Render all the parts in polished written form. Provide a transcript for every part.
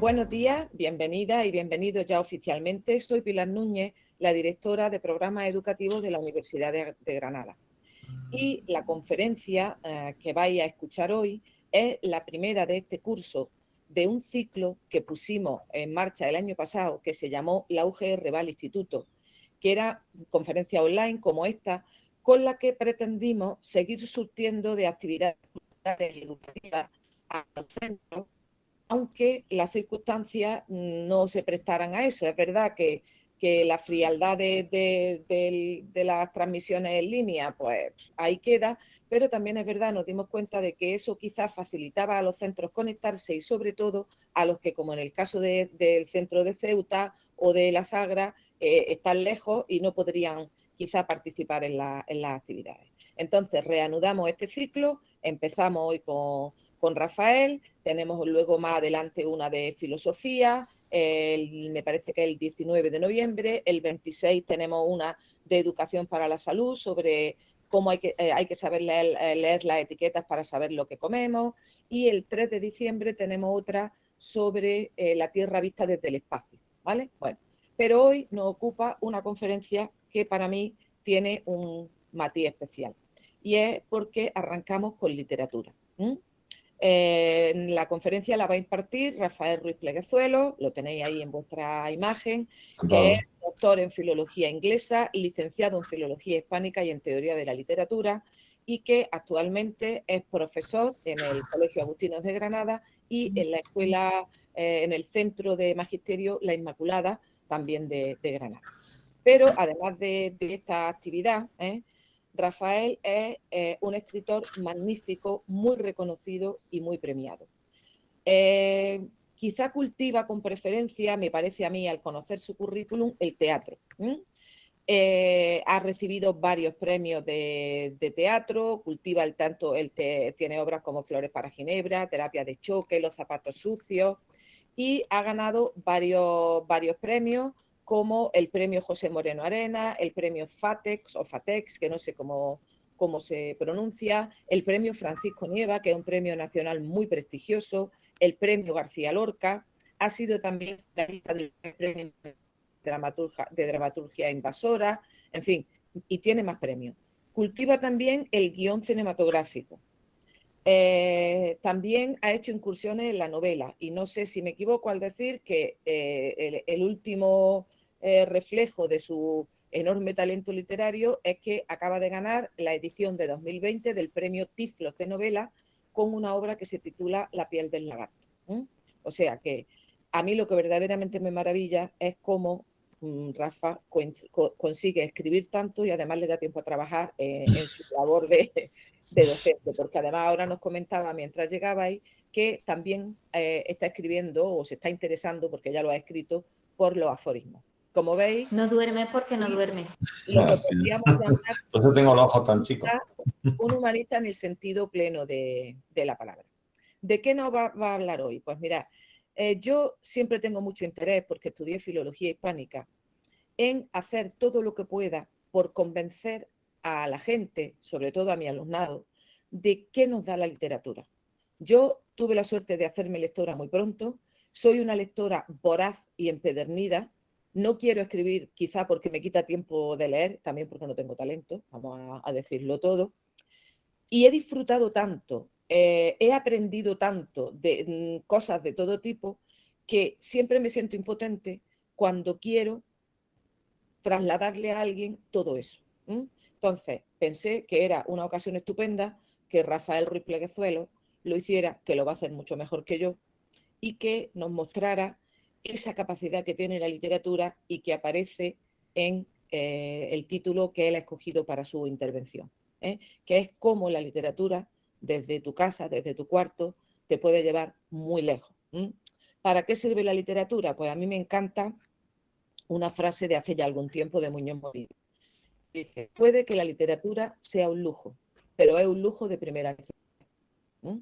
Buenos días, bienvenida y bienvenidos ya oficialmente. Soy Pilar Núñez, la directora de Programas Educativos de la Universidad de Granada. Y la conferencia que vais a escuchar hoy es la primera de este curso de un ciclo que pusimos en marcha el año pasado, que se llamó la UGR va al Instituto, que era conferencia online como esta, con la que pretendimos seguir surtiendo de actividades culturales y educativas a los centros, aunque las circunstancias no se prestaran a eso. Es verdad que la frialdad de las transmisiones en línea, pues ahí queda, pero también es verdad, nos dimos cuenta de que eso quizás facilitaba a los centros conectarse y sobre todo a los que, como en el caso del centro de Ceuta o de la Sagra, están lejos y no podrían quizá participar en las actividades. Entonces, reanudamos este ciclo, empezamos hoy con Rafael, tenemos luego más adelante una de filosofía, me parece que el 19 de noviembre, el 26 tenemos una de educación para la salud sobre cómo hay que saber leer las etiquetas para saber lo que comemos, y el 3 de diciembre tenemos otra sobre la Tierra vista desde el espacio, ¿vale? Bueno, pero hoy nos ocupa una conferencia que para mí tiene un matiz especial, y es porque arrancamos con literatura. La conferencia la va a impartir Rafael Ruiz Pleguezuelo, lo tenéis ahí en vuestra imagen, que es doctor en filología inglesa, licenciado en filología hispánica y en teoría de la literatura, y que actualmente es profesor en el Colegio Agustinos de Granada y en la escuela, en el Centro de Magisterio La Inmaculada, también de Granada. Pero además de esta actividad, Rafael es un escritor magnífico, muy reconocido y muy premiado. Quizá cultiva con preferencia, me parece a mí, al conocer su currículum, el teatro. Ha recibido varios premios de teatro, cultiva tiene obras como Flores para Ginebra, Terapia de choque, Los zapatos sucios, y ha ganado varios premios, como el premio José Moreno Arena, el premio FATEX o FATEX, que no sé cómo se pronuncia, el premio Francisco Nieva, que es un premio nacional muy prestigioso, el premio García Lorca, ha sido también finalista del premio de dramaturgia invasora, en fin, y tiene más premios. Cultiva también el guión cinematográfico. También ha hecho incursiones en la novela, y no sé si me equivoco al decir que el último reflejo de su enorme talento literario es que acaba de ganar la edición de 2020 del premio Tiflos de novela con una obra que se titula La piel del lagarto. O sea que a mí lo que verdaderamente me maravilla es cómo Rafa consigue escribir tanto y además le da tiempo a trabajar en su labor de docente, porque además ahora nos comentaba mientras llegabais que también está escribiendo o se está interesando, porque ya lo ha escrito, por los aforismos. Como veis, no duerme porque no duerme. Lo que podríamos llamar por eso tengo los ojos tan chicos. Un humanista en el sentido pleno de la palabra. ¿De qué nos va a hablar hoy? Pues mira, yo siempre tengo mucho interés, porque estudié filología hispánica, en hacer todo lo que pueda por convencer a la gente, sobre todo a mi alumnado, de qué nos da la literatura. Yo tuve la suerte de hacerme lectora muy pronto, soy una lectora voraz y empedernida, no quiero escribir quizá porque me quita tiempo de leer, también porque no tengo talento, vamos a decirlo todo, y he disfrutado tanto, he aprendido tanto de cosas de todo tipo, que siempre me siento impotente cuando quiero trasladarle a alguien todo eso. Entonces, pensé que era una ocasión estupenda que Rafael Ruiz Pleguezuelo lo hiciera, que lo va a hacer mucho mejor que yo, y que nos mostrara esa capacidad que tiene la literatura y que aparece en el título que él ha escogido para su intervención, que es cómo la literatura, desde tu casa, desde tu cuarto, te puede llevar muy lejos. ¿Para qué sirve la literatura? Pues a mí me encanta una frase de hace ya algún tiempo de Muñoz Marín. Dice, puede que la literatura sea un lujo, pero es un lujo de primera necesidad.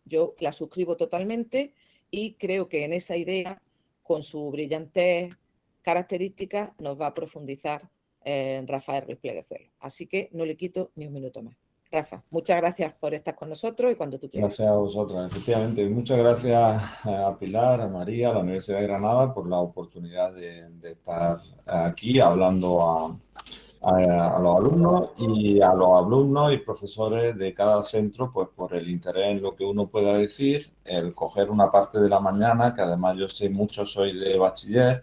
Yo la suscribo totalmente y creo que en esa idea, con su brillantez característica, nos va a profundizar Rafael Ruiz Pleguezuelo. Así que no le quito ni un minuto más. Rafa, muchas gracias por estar con nosotros y cuando tú quieras. Gracias a vosotras, efectivamente. Muchas gracias a Pilar, a María, a la Universidad de Granada por la oportunidad de estar aquí hablando a los alumnos y a los alumnos y profesores de cada centro, pues por el interés en lo que uno pueda decir, el coger una parte de la mañana, que además yo sé mucho, soy de bachiller,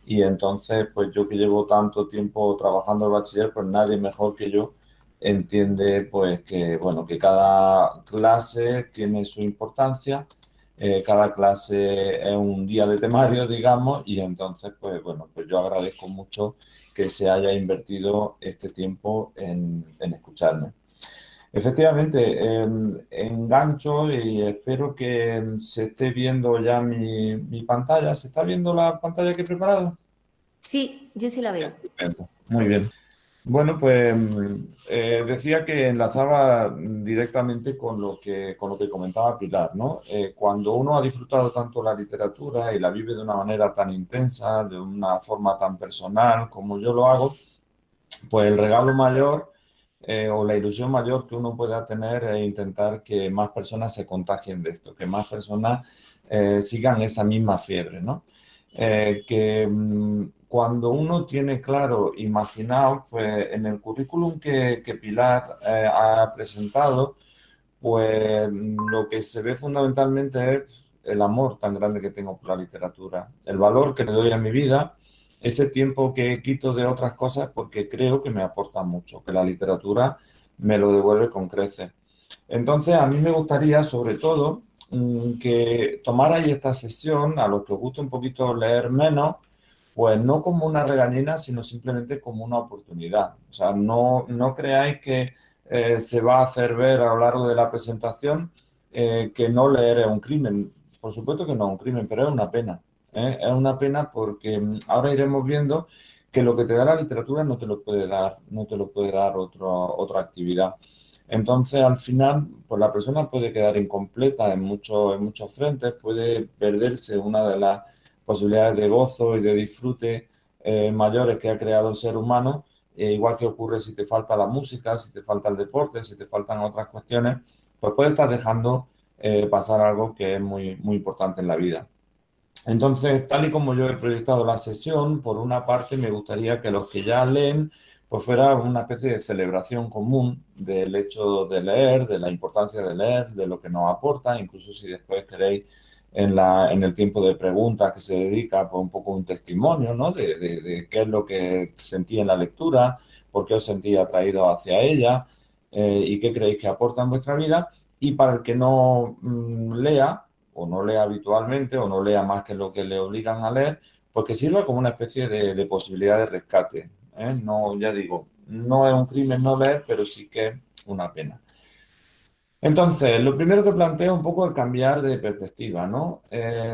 y entonces, pues yo que llevo tanto tiempo trabajando el bachiller, pues nadie mejor que yo entiende, pues que, bueno, que cada clase tiene su importancia, cada clase es un día de temario, digamos, y entonces, pues bueno, pues yo agradezco mucho que se haya invertido este tiempo en escucharme. Efectivamente, engancho y espero que se esté viendo ya mi pantalla. ¿Se está viendo la pantalla que he preparado? Sí, yo sí la veo. Estupendo. Muy bien. Bueno, pues decía que enlazaba directamente con lo que comentaba Pilar, ¿no? Cuando uno ha disfrutado tanto la literatura y la vive de una manera tan intensa, de una forma tan personal como yo lo hago, pues el regalo mayor o la ilusión mayor que uno pueda tener es intentar que más personas se contagien de esto, que más personas sigan esa misma fiebre, ¿no? Cuando uno tiene claro, imaginado, pues en el currículum que Pilar ha presentado, pues lo que se ve fundamentalmente es el amor tan grande que tengo por la literatura, el valor que le doy a mi vida, ese tiempo que quito de otras cosas porque creo que me aporta mucho, que la literatura me lo devuelve con creces. Entonces, a mí me gustaría, sobre todo, que tomarais esta sesión, a los que os guste un poquito leer menos, pues no como una regañina, sino simplemente como una oportunidad. O sea, no creáis que se va a hacer ver a lo largo de la presentación que no leer es un crimen. Por supuesto que no es un crimen, pero es una pena. ¿Eh? Es una pena porque ahora iremos viendo que lo que te da la literatura no te lo puede dar, no te lo puede dar otra actividad. Entonces, al final, pues la persona puede quedar incompleta en muchos frentes, puede perderse una de las posibilidades de gozo y de disfrute mayores que ha creado el ser humano, igual que ocurre si te falta la música, si te falta el deporte, si te faltan otras cuestiones, pues puedes estar dejando pasar algo que es muy importante en la vida. Entonces, tal y como yo he proyectado la sesión, por una parte me gustaría que los que ya leen, pues fuera una especie de celebración común del hecho de leer, de la importancia de leer, de lo que nos aporta, incluso si después queréis en el tiempo de preguntas que se dedica, pues un poco un testimonio, ¿no? De qué es lo que sentí en la lectura, por qué os sentí atraído hacia ella y qué creéis que aporta en vuestra vida. Y para el que no lea, o no lea habitualmente, o no lea más que lo que le obligan a leer, pues que sirva como una especie de posibilidad de rescate. ¿Eh? No, ya digo, no es un crimen no leer, pero sí que es una pena. Entonces, lo primero que planteo es un poco el cambiar de perspectiva, ¿no?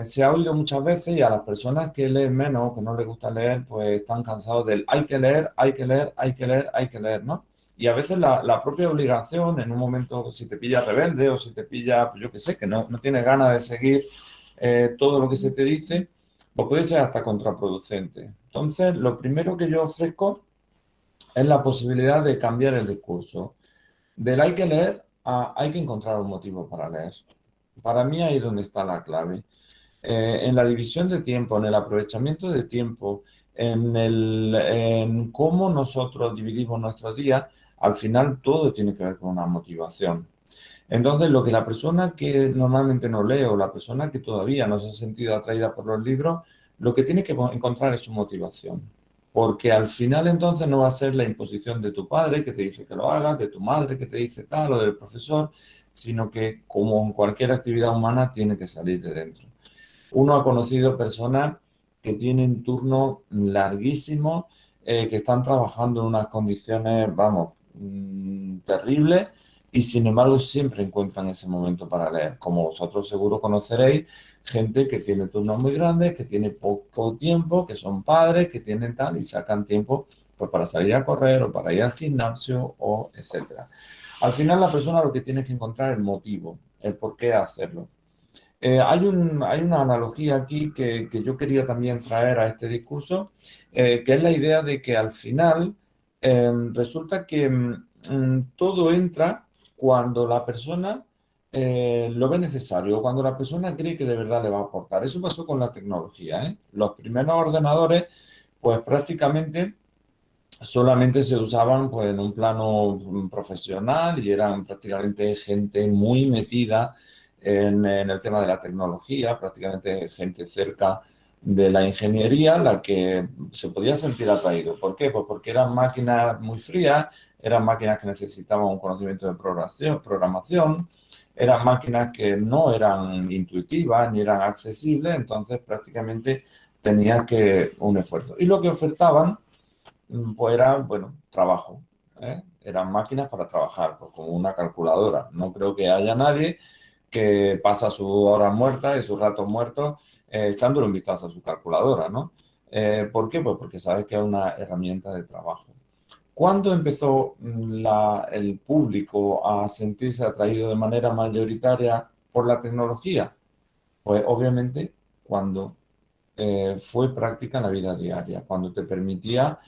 Se ha oído muchas veces y a las personas que leen menos, que no les gusta leer, pues están cansados del hay que leer, hay que leer, hay que leer, hay que leer, ¿no? Y a veces la propia obligación, en un momento, si te pilla rebelde o si te pilla, pues yo qué sé, que no tienes ganas de seguir todo lo que se te dice, pues puede ser hasta contraproducente. Entonces, lo primero que yo ofrezco es la posibilidad de cambiar el discurso. Del hay que leer a hay que encontrar un motivo para leer. Para mí ahí es donde está la clave. En la división de tiempo, en el aprovechamiento de tiempo, en cómo nosotros dividimos nuestros días, al final todo tiene que ver con una motivación. Entonces, lo que la persona que normalmente no lee o la persona que todavía no se ha sentido atraída por los libros, lo que tiene que encontrar es su motivación. Porque al final entonces no va a ser la imposición de tu padre que te dice que lo hagas, de tu madre que te dice tal o del profesor, sino que como en cualquier actividad humana tiene que salir de dentro. Uno ha conocido personas que tienen turnos larguísimos, que están trabajando en unas condiciones, vamos, terribles y sin embargo siempre encuentran ese momento para leer. Como vosotros seguro conoceréis, gente que tiene turnos muy grandes, que tiene poco tiempo, que son padres, que tienen tal y sacan tiempo pues para salir a correr o para ir al gimnasio o etcétera. Al final la persona lo que tiene que encontrar es el motivo, el por qué hacerlo. Hay una analogía aquí que yo quería también traer a este discurso, que es la idea de que al final resulta que todo entra cuando la persona lo ve necesario, cuando la persona cree que de verdad le va a aportar. Eso pasó con la tecnología, ¿eh? Los primeros ordenadores, pues prácticamente solamente se usaban pues, en un plano profesional y eran prácticamente gente muy metida en el tema de la tecnología, prácticamente gente cerca de la ingeniería, la que se podía sentir atraído. ¿Por qué? Pues porque eran máquinas muy frías, eran máquinas que necesitaban un conocimiento de programación, eran máquinas que no eran intuitivas ni eran accesibles, entonces prácticamente tenía que un esfuerzo. Y lo que ofertaban pues era, bueno, trabajo, ¿eh? Eran máquinas para trabajar, pues como una calculadora. No creo que haya nadie que pasa sus horas muertas y sus ratos muertos echándole un vistazo a su calculadora, ¿no? ¿Por qué? Pues porque sabes que es una herramienta de trabajo. ¿Cuándo empezó el público a sentirse atraído de manera mayoritaria por la tecnología? Pues obviamente cuando fue práctica en la vida diaria, cuando te permitía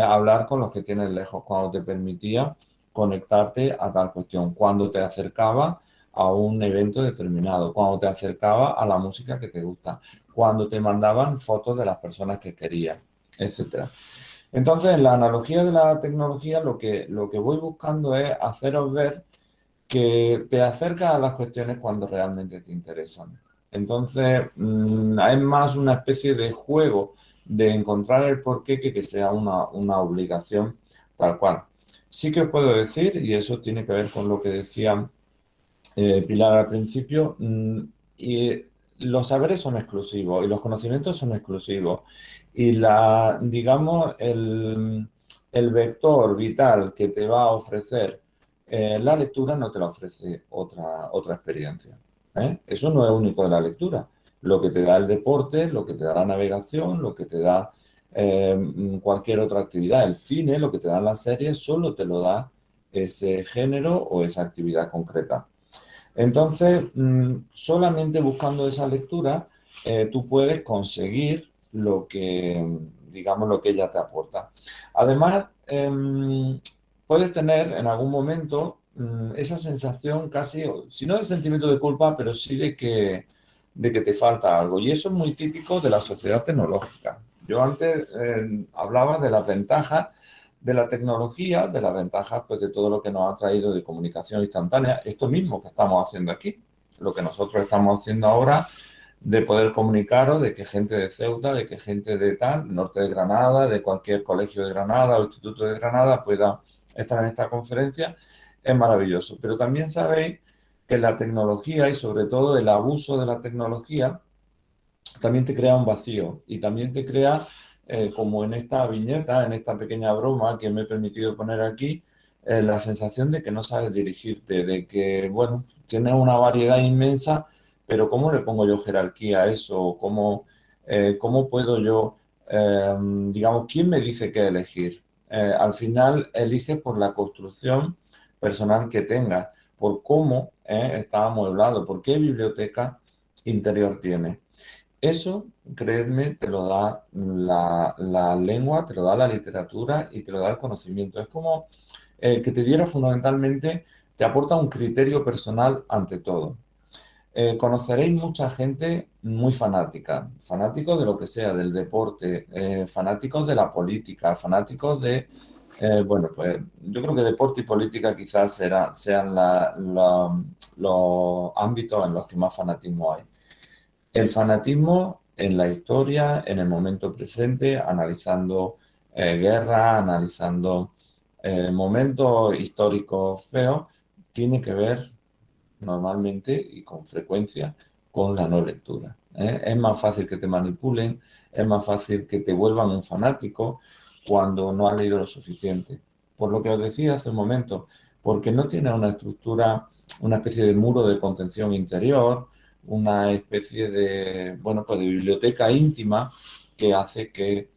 hablar con los que tienes lejos, cuando te permitía conectarte a tal cuestión, cuando te acercaba a un evento determinado, cuando te acercaba a la música que te gusta, cuando te mandaban fotos de las personas que querías, etcétera. Entonces, en la analogía de la tecnología, lo que voy buscando es haceros ver que te acerca a las cuestiones cuando realmente te interesan. Entonces, es más una especie de juego de encontrar el porqué que sea una obligación tal cual. Sí que os puedo decir, y eso tiene que ver con lo que decía Pilar al principio, y los saberes son exclusivos y los conocimientos son exclusivos. Y digamos, el vector vital que te va a ofrecer la lectura no te la ofrece otra experiencia. Eso no es único de la lectura. Lo que te da el deporte, lo que te da la navegación, lo que te da cualquier otra actividad, el cine, lo que te dan las series, solo te lo da ese género o esa actividad concreta. Entonces, solamente buscando esa lectura, tú puedes conseguir digamos, lo que ella te aporta. Además, puedes tener en algún momento esa sensación casi, si no de sentimiento de culpa, pero sí de que te falta algo. Y eso es muy típico de la sociedad tecnológica. Yo antes hablaba de las ventajas de la tecnología, de las ventajas pues, de todo lo que nos ha traído de comunicación instantánea, esto mismo que estamos haciendo aquí, lo que nosotros estamos haciendo ahora, de poder comunicaros, de que gente de Ceuta, de que gente de tal, norte de Granada, de cualquier colegio de Granada o instituto de Granada pueda estar en esta conferencia, es maravilloso. Pero también sabéis que la tecnología y sobre todo el abuso de la tecnología también te crea un vacío y también te crea, como en esta viñeta, en esta pequeña broma que me he permitido poner aquí, la sensación de que no sabes dirigirte, de que, bueno, tienes una variedad inmensa, pero ¿cómo le pongo yo jerarquía a eso? ¿Cómo puedo yo, digamos, quién me dice qué elegir? Al final elige por la construcción personal que tenga, por cómo está amueblado, por qué biblioteca interior tiene. Eso, creedme, te lo da la lengua, te lo da la literatura y te lo da el conocimiento. Es como que te diera fundamentalmente, te aporta un criterio personal ante todo. Conoceréis mucha gente muy fanática, fanáticos de lo que sea, del deporte, fanáticos de la política, fanáticos bueno, pues yo creo que deporte y política quizás sean los ámbitos en los que más fanatismo hay. El fanatismo en la historia, en el momento presente, analizando guerra, analizando momentos históricos feos, tiene que ver normalmente y con frecuencia con la no lectura. Es más fácil que te manipulen, es más fácil que te vuelvan un fanático cuando no has leído lo suficiente. Por lo que os decía hace un momento, porque no tiene una estructura, una especie de muro de contención interior, una especie de, bueno, pues de biblioteca íntima que hace que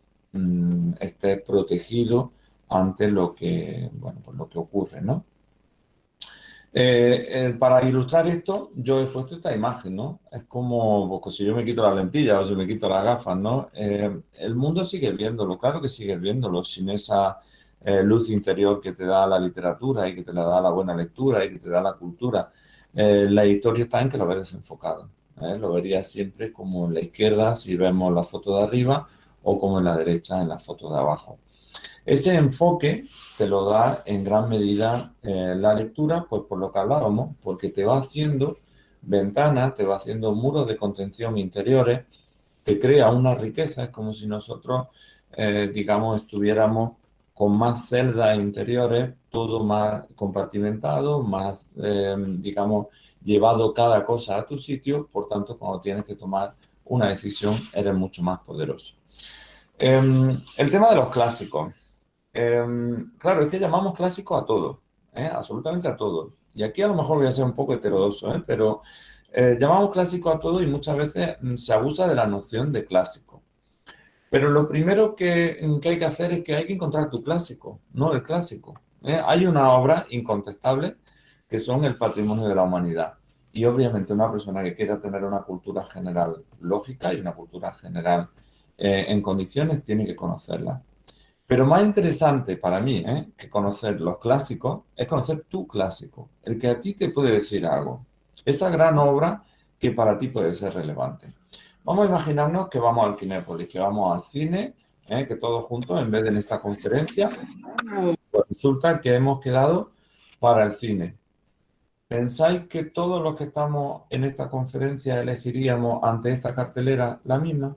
estés protegido ante bueno, pues lo que ocurre, ¿no? Para ilustrar esto, yo he puesto esta imagen, ¿no? Es como pues, si yo me quito la lentilla o si me quito las gafas, ¿no? El mundo sigue viéndolo, claro que sigue viéndolo, sin esa luz interior que te da la literatura y que te la da la buena lectura y que te da la cultura. La historia está en que lo ves desenfocado. Lo verías siempre como en la izquierda si vemos la foto de arriba o como en la derecha en la foto de abajo. Ese enfoque te lo da en gran medida la lectura, pues por lo que hablábamos, porque te va haciendo ventanas, te va haciendo muros de contención interiores, te crea una riqueza, es como si nosotros, digamos, estuviéramos con más celdas interiores, todo más compartimentado, más, digamos, llevado cada cosa a tu sitio, por tanto, cuando tienes que tomar una decisión, eres mucho más poderoso. El tema de los clásicos. Claro, es que llamamos clásico a todo, absolutamente a todo. Y aquí a lo mejor voy a ser un poco heterodoxo, pero llamamos clásico a todo y muchas veces se abusa de la noción de clásico. Pero lo primero que hay que hacer es que hay que encontrar tu clásico, no el clásico. Hay una obra incontestable que son el patrimonio de la humanidad. Y obviamente una persona que quiera tener una cultura general lógica y una cultura general en condiciones tiene que conocerla. Pero más interesante para mí, que conocer los clásicos, es conocer tu clásico, el que a ti te puede decir algo. Esa gran obra que para ti puede ser relevante. Vamos a imaginarnos que vamos al Kinépolis, que vamos al cine, que todos juntos, en vez de en esta conferencia, pues resulta que hemos quedado para el cine. ¿Pensáis que todos los que estamos en esta conferencia elegiríamos ante esta cartelera la misma?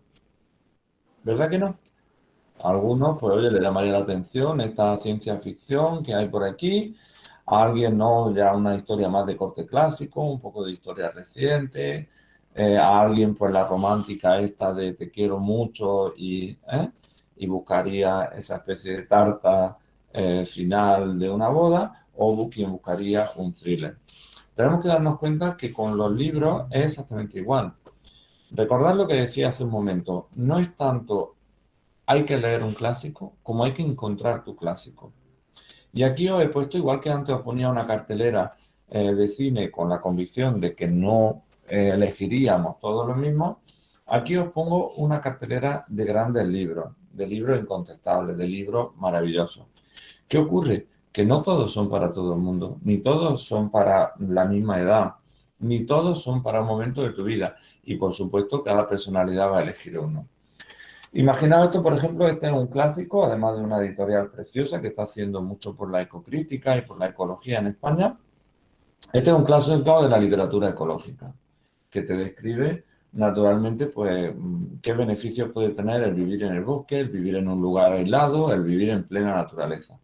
¿Verdad que no? A algunos, pues oye, le llamaría la atención esta ciencia ficción que hay por aquí. A alguien no, ya una historia más de corte clásico, un poco de historia reciente. A alguien, pues la romántica esta de te quiero mucho y buscaría esa especie de tarta final de una boda, o quien buscaría un thriller. Tenemos que darnos cuenta que con los libros es exactamente igual. Recordad lo que decía hace un momento, no es tanto hay que leer un clásico como hay que encontrar tu clásico. Y aquí os he puesto, igual que antes os ponía una cartelera de cine con la convicción de que no elegiríamos todos los mismos, aquí os pongo una cartelera de grandes libros, de libros incontestables, de libros maravillosos. ¿Qué ocurre? Que no todos son para todo el mundo, ni todos son para la misma edad, ni todos son para un momento de tu vida. Y por supuesto, cada personalidad va a elegir uno. Imaginaos esto, por ejemplo, este es un clásico, además de una editorial preciosa que está haciendo mucho por la ecocrítica y por la ecología en España. Este es un clásico de la literatura ecológica, que te describe naturalmente pues qué beneficios puede tener el vivir en el bosque, el vivir en un lugar aislado, el vivir en plena naturaleza.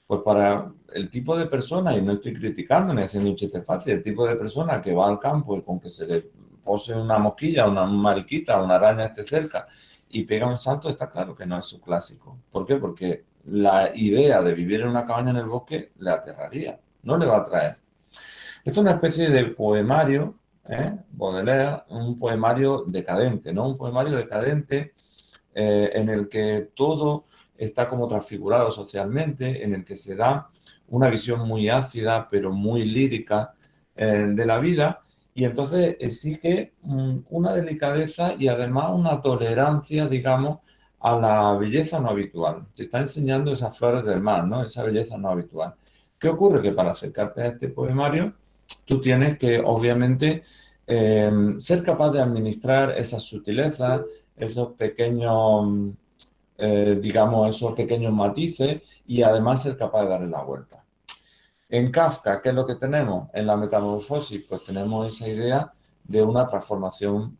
Pues para el tipo de persona, y no estoy criticando ni haciendo un chiste fácil, el tipo de persona que va al campo y con que se le pose una mosquilla, una mariquita, una araña esté cerca y pega un salto, está claro que no es su clásico. ¿Por qué? Porque la idea de vivir en una cabaña en el bosque le aterraría, no le va a atraer. Esto es una especie de poemario, Baudelaire, un poemario decadente, ¿no? Un poemario decadente en el que todo está como transfigurado socialmente, en el que se da una visión muy ácida, pero muy lírica de la vida, y entonces exige una delicadeza y además una tolerancia, digamos, a la belleza no habitual. Te está enseñando esas flores del mar, ¿no? Esa belleza no habitual. ¿Qué ocurre? Que para acercarte a este poemario, tú tienes que, obviamente, ser capaz de administrar esas sutilezas, esos pequeños, digamos, esos pequeños matices y además ser capaz de darle la vuelta. En Kafka, ¿qué es lo que tenemos? En la metamorfosis, pues tenemos esa idea de una transformación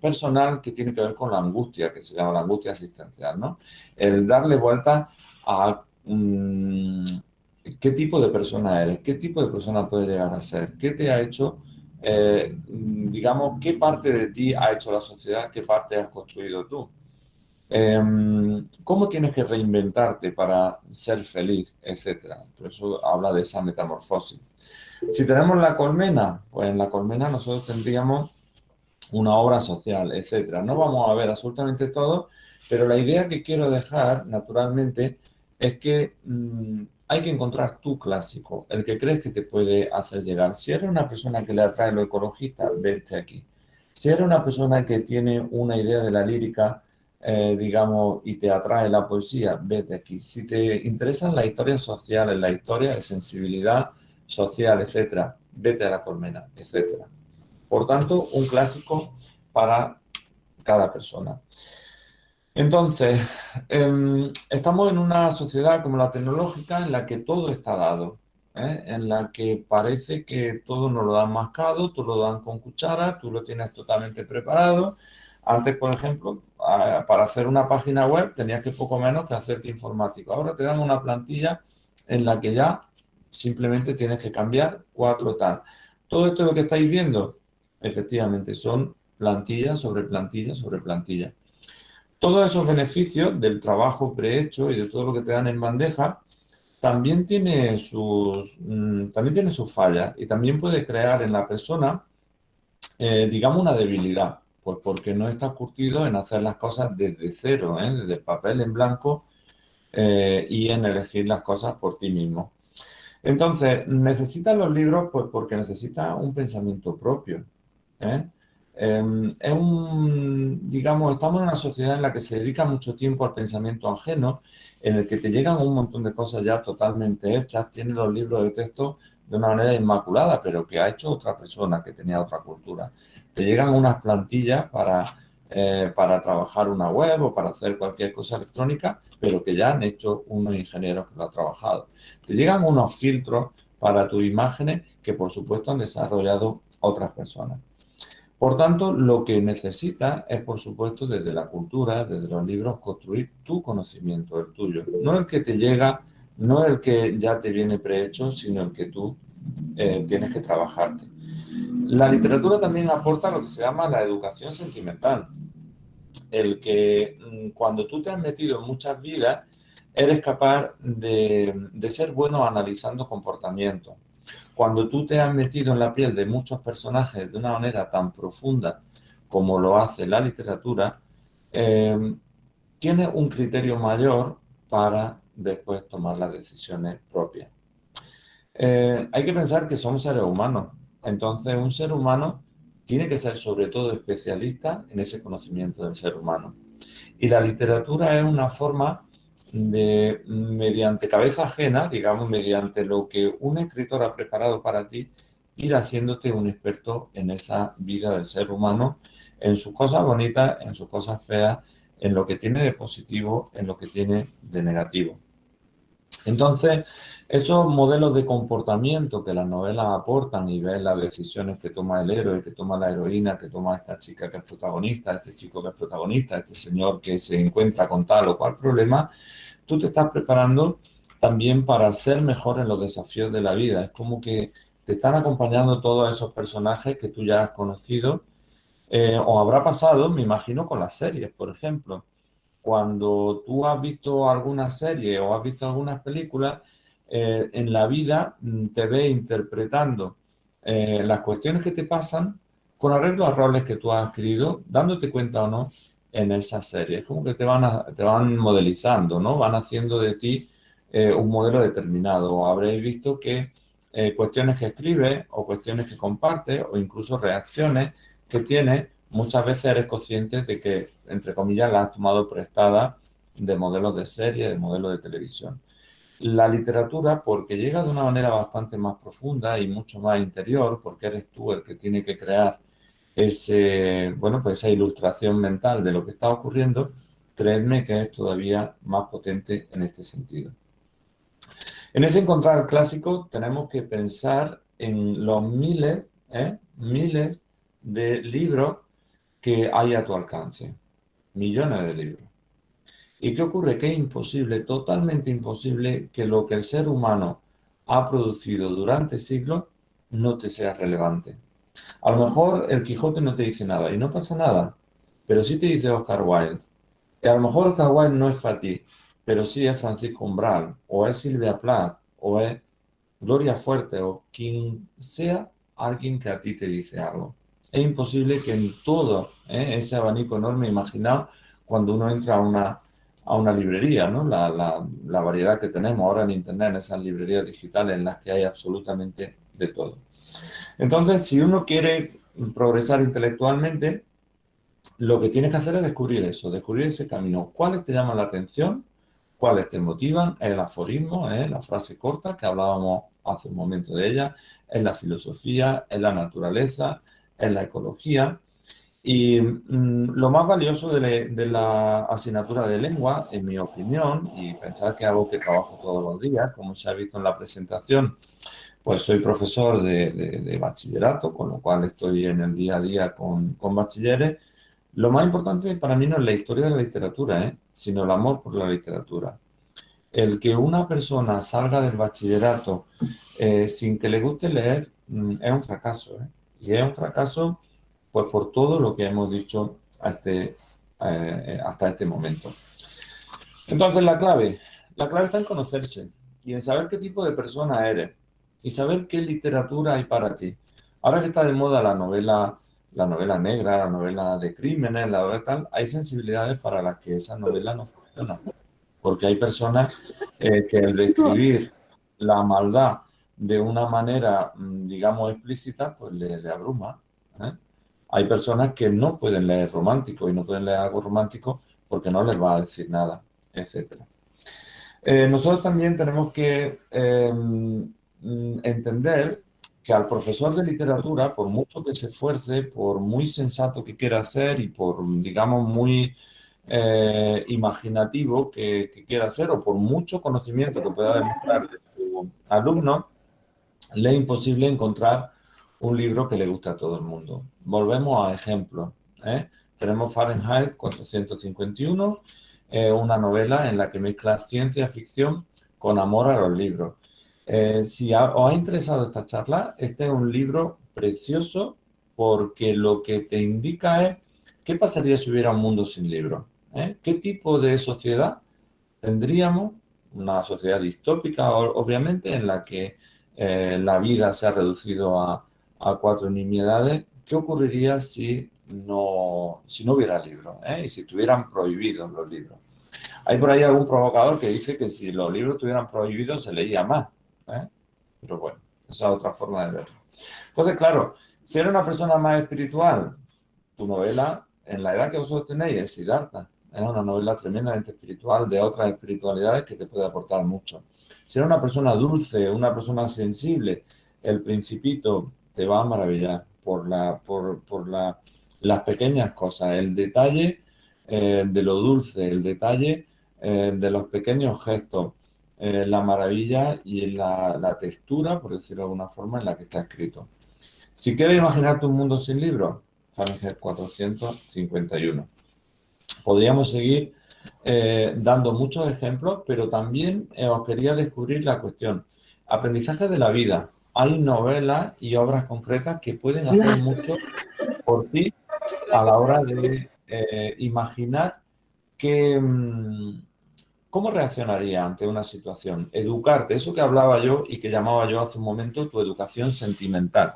personal que tiene que ver con la angustia, que se llama la angustia existencial, ¿no? El darle vuelta a qué tipo de persona eres, qué tipo de persona puedes llegar a ser, qué te ha hecho, digamos, qué parte de ti ha hecho la sociedad, qué parte has construido tú. ¿Cómo tienes que reinventarte para ser feliz, etcétera? Por eso habla de esa metamorfosis. Si tenemos la colmena, pues en la colmena nosotros tendríamos una obra social, etcétera. No vamos a ver absolutamente todo, pero la idea que quiero dejar, naturalmente, es que hay que encontrar tu clásico, el que crees que te puede hacer llegar. Si eres una persona que le atrae lo ecologista, vete aquí. Si eres una persona que tiene una idea de la lírica digamos, y te atrae la poesía, vete aquí. Si te interesan las historias sociales, las historias de sensibilidad social, etcétera, vete a La Colmena, etcétera. Por tanto, un clásico para cada persona. Entonces, estamos en una sociedad como la tecnológica en la que todo está dado, en la que parece que todo nos lo dan mascado, tú lo dan con cuchara, tú lo tienes totalmente preparado. Antes, por ejemplo, para hacer una página web tenías que poco menos que hacerte informático. Ahora te dan una plantilla en la que ya simplemente tienes que cambiar 4 tal. Todo esto lo que estáis viendo, efectivamente, son plantilla sobre plantilla sobre plantilla. Todos esos beneficios del trabajo prehecho y de todo lo que te dan en bandeja también tiene sus fallas y también puede crear en la persona, digamos, una debilidad, pues porque no estás curtido en hacer las cosas desde cero, desde el papel en blanco, y en elegir las cosas por ti mismo. Entonces, necesitas los libros pues porque necesitas un pensamiento propio, ¿eh? Digamos, estamos en una sociedad en la que se dedica mucho tiempo al pensamiento ajeno, en el que te llegan un montón de cosas ya totalmente hechas, tienes los libros de texto de una manera inmaculada, pero que ha hecho otra persona que tenía otra cultura. Te llegan unas plantillas para trabajar una web o para hacer cualquier cosa electrónica, pero que ya han hecho unos ingenieros que lo han trabajado. Te llegan unos filtros para tus imágenes que, por supuesto, han desarrollado otras personas. Por tanto, lo que necesitas es, por supuesto, desde la cultura, desde los libros, construir tu conocimiento, el tuyo. No el que te llega, no el que ya te viene prehecho, sino el que tú tienes que trabajarte. La literatura también aporta lo que se llama la educación sentimental. El que cuando tú te has metido en muchas vidas, eres capaz de ser bueno analizando comportamientos. Cuando tú te has metido en la piel de muchos personajes de una manera tan profunda como lo hace la literatura, tienes un criterio mayor para después tomar las decisiones propias. Hay que pensar que somos seres humanos, entonces un ser humano tiene que ser sobre todo especialista en ese conocimiento del ser humano. Y la literatura es una forma de, mediante cabeza ajena, digamos, mediante lo que un escritor ha preparado para ti, ir haciéndote un experto en esa vida del ser humano, en sus cosas bonitas, en sus cosas feas, en lo que tiene de positivo, en lo que tiene de negativo. Entonces, esos modelos de comportamiento que las novelas aportan y ves las decisiones que toma el héroe, que toma la heroína, que toma esta chica que es protagonista, este chico que es protagonista, este señor que se encuentra con tal o cual problema, tú te estás preparando también para ser mejor en los desafíos de la vida. Es como que te están acompañando todos esos personajes que tú ya has conocido, o habrá pasado, me imagino, con las series, por ejemplo. Cuando tú has visto alguna serie o has visto algunas películas, en la vida te ves interpretando las cuestiones que te pasan con arreglo a roles que tú has adquirido, dándote cuenta o no en esa serie. Es como que te van modelizando, ¿no? Van haciendo de ti un modelo determinado. O habréis visto que cuestiones que escribes o cuestiones que compartes o incluso reacciones que tienes, muchas veces eres consciente de que, entre comillas, las has tomado prestada de modelos de serie, de modelos de televisión. La literatura, porque llega de una manera bastante más profunda y mucho más interior, porque eres tú el que tiene que crear pues esa ilustración mental de lo que está ocurriendo, creedme que es todavía más potente en este sentido. En ese encontrar clásico tenemos que pensar en los miles de libros que hay a tu alcance, millones de libros. ¿Y qué ocurre? Que es imposible, totalmente imposible, que lo que el ser humano ha producido durante siglos no te sea relevante. A lo mejor el Quijote no te dice nada y no pasa nada, pero sí te dice Oscar Wilde. Y a lo mejor Oscar Wilde no es para ti, pero sí es Francisco Umbral, o es Silvia Plath, o es Gloria Fuerte, o quien sea alguien que a ti te dice algo. Es imposible que en todo ese abanico enorme imaginado, cuando uno entra a una librería, ¿no? La variedad que tenemos ahora en Internet, en esas librerías digitales en las que hay absolutamente de todo. Entonces, si uno quiere progresar intelectualmente, lo que tienes que hacer es descubrir eso, descubrir ese camino. ¿Cuáles te llaman la atención? ¿Cuáles te motivan? El aforismo, la frase corta que hablábamos hace un momento de ella, en la filosofía, en la naturaleza, en la ecología. Y lo más valioso de la asignatura de lengua, en mi opinión, y pensar que es algo que trabajo todos los días, como se ha visto en la presentación, pues soy profesor de bachillerato, con lo cual estoy en el día a día con bachilleres. Lo más importante para mí no es la historia de la literatura, sino el amor por la literatura. El que una persona salga del bachillerato sin que le guste leer es un fracaso, ¿eh? Y es un fracaso pues por todo lo que hemos dicho hasta este momento. Entonces la clave está en conocerse y en saber qué tipo de persona eres y saber qué literatura hay para ti. Ahora que está de moda la novela negra, la novela de crímenes, la novela tal, hay sensibilidades para las que esas novelas no funcionan. Porque hay personas que el describir la maldad de una manera, digamos, explícita, pues le abruma, ¿eh? Hay personas que no pueden leer romántico y no pueden leer algo romántico porque no les va a decir nada, etcétera. Nosotros también tenemos que entender que al profesor de literatura, por mucho que se esfuerce, por muy sensato que quiera ser y por, digamos, muy imaginativo que quiera ser o por mucho conocimiento que pueda demostrar de su alumno, le es imposible encontrar un libro que le guste a todo el mundo. Volvemos a ejemplos, ¿eh? Tenemos Fahrenheit 451, una novela en la que mezcla ciencia ficción con amor a los libros. Si os ha interesado esta charla, este es un libro precioso porque lo que te indica es qué pasaría si hubiera un mundo sin libros, ¿eh? ¿Qué tipo de sociedad tendríamos? Una sociedad distópica, obviamente, en la que la vida se ha reducido a cuatro nimiedades. ¿Qué ocurriría si no hubiera libros, y si estuvieran prohibidos los libros? Hay por ahí algún provocador que dice que si los libros estuvieran prohibidos se leía más, ¿eh? Pero bueno, esa es otra forma de verlo. Entonces, claro, si eres una persona más espiritual, tu novela, en la edad que vosotros tenéis, es Siddhartha. Es una novela tremendamente espiritual de otras espiritualidades que te puede aportar mucho. Si eres una persona dulce, una persona sensible, El Principito te va a maravillar por las pequeñas cosas, el detalle de lo dulce, el detalle de los pequeños gestos, la maravilla y la textura, por decirlo de alguna forma, en la que está escrito. Si quieres imaginarte un mundo sin libros, Fahrenheit 451. Podríamos seguir dando muchos ejemplos, pero también os quería descubrir la cuestión. Aprendizaje de la vida. Hay novelas y obras concretas que pueden hacer mucho por ti a la hora de imaginar que, cómo reaccionaría ante una situación. Educarte, eso que hablaba yo y que llamaba yo hace un momento tu educación sentimental.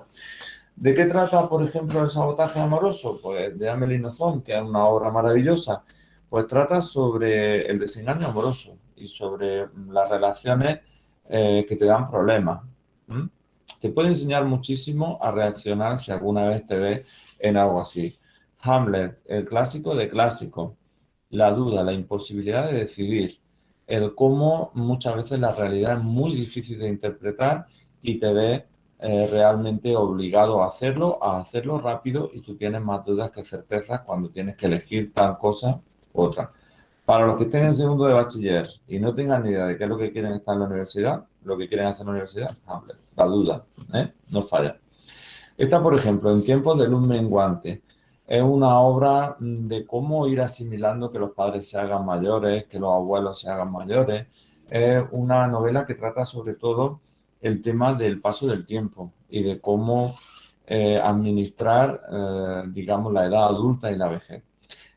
¿De qué trata, por ejemplo, El sabotaje amoroso? Pues de Amélie Nothomb, que es una obra maravillosa. Pues trata sobre el desengaño amoroso y sobre las relaciones que te dan problemas. ¿Mm? Te puede enseñar muchísimo a reaccionar si alguna vez te ves en algo así. Hamlet, el clásico de clásicos. La duda, la imposibilidad de decidir. El cómo muchas veces la realidad es muy difícil de interpretar y te ves realmente obligado a hacerlo rápido y tú tienes más dudas que certezas cuando tienes que elegir tal cosa u otra. Para los que estén en segundo de bachiller y no tengan ni idea de qué es lo que quieren estar en la universidad, lo que quieren hacer en la universidad, Hamlet, la duda, no falla. Esta, por ejemplo, En tiempos de luz menguante, es una obra de cómo ir asimilando que los padres se hagan mayores, que los abuelos se hagan mayores. Es una novela que trata sobre todo el tema del paso del tiempo y de cómo administrar, digamos, la edad adulta y la vejez.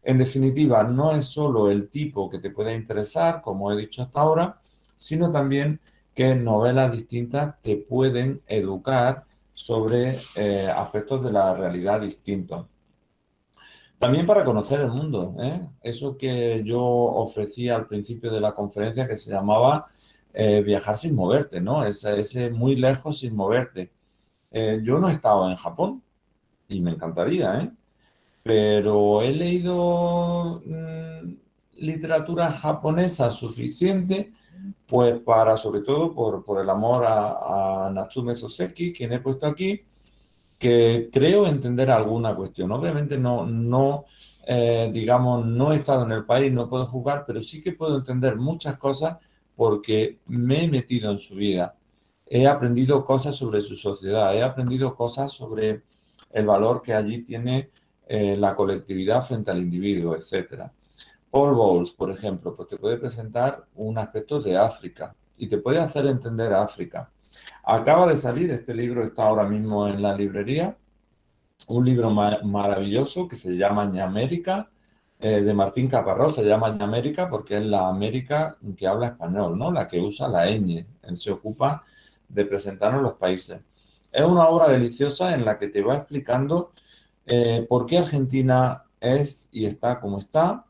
En definitiva, no es solo el tipo que te puede interesar, como he dicho hasta ahora, sino también que novelas distintas te pueden educar sobre aspectos de la realidad distintos. También para conocer el mundo, ¿eh? Eso que yo ofrecía al principio de la conferencia que se llamaba viajar sin moverte, ¿no? Ese muy lejos sin moverte. Yo no he estado en Japón y me encantaría, ¿eh? pero he leído literatura japonesa suficiente, pues para, sobre todo por el amor a Natsume Soseki, quien he puesto aquí, que creo entender alguna cuestión. Obviamente digamos, no he estado en el país, no puedo juzgar, pero sí que puedo entender muchas cosas porque me he metido en su vida. He aprendido cosas sobre su sociedad, he aprendido cosas sobre el valor que allí tiene la colectividad frente al individuo, etcétera. Paul Bowles, por ejemplo, pues te puede presentar un aspecto de África y te puede hacer entender a África. Acaba de salir, este libro está ahora mismo en la librería, un libro maravilloso que se llama Ñamérica, de Martín Caparrós. Se llama Ñamérica porque es la América que habla español, ¿no? La que usa la ñ. Él se ocupa de presentarnos los países. Es una obra deliciosa en la que te va explicando por qué Argentina es y está como está,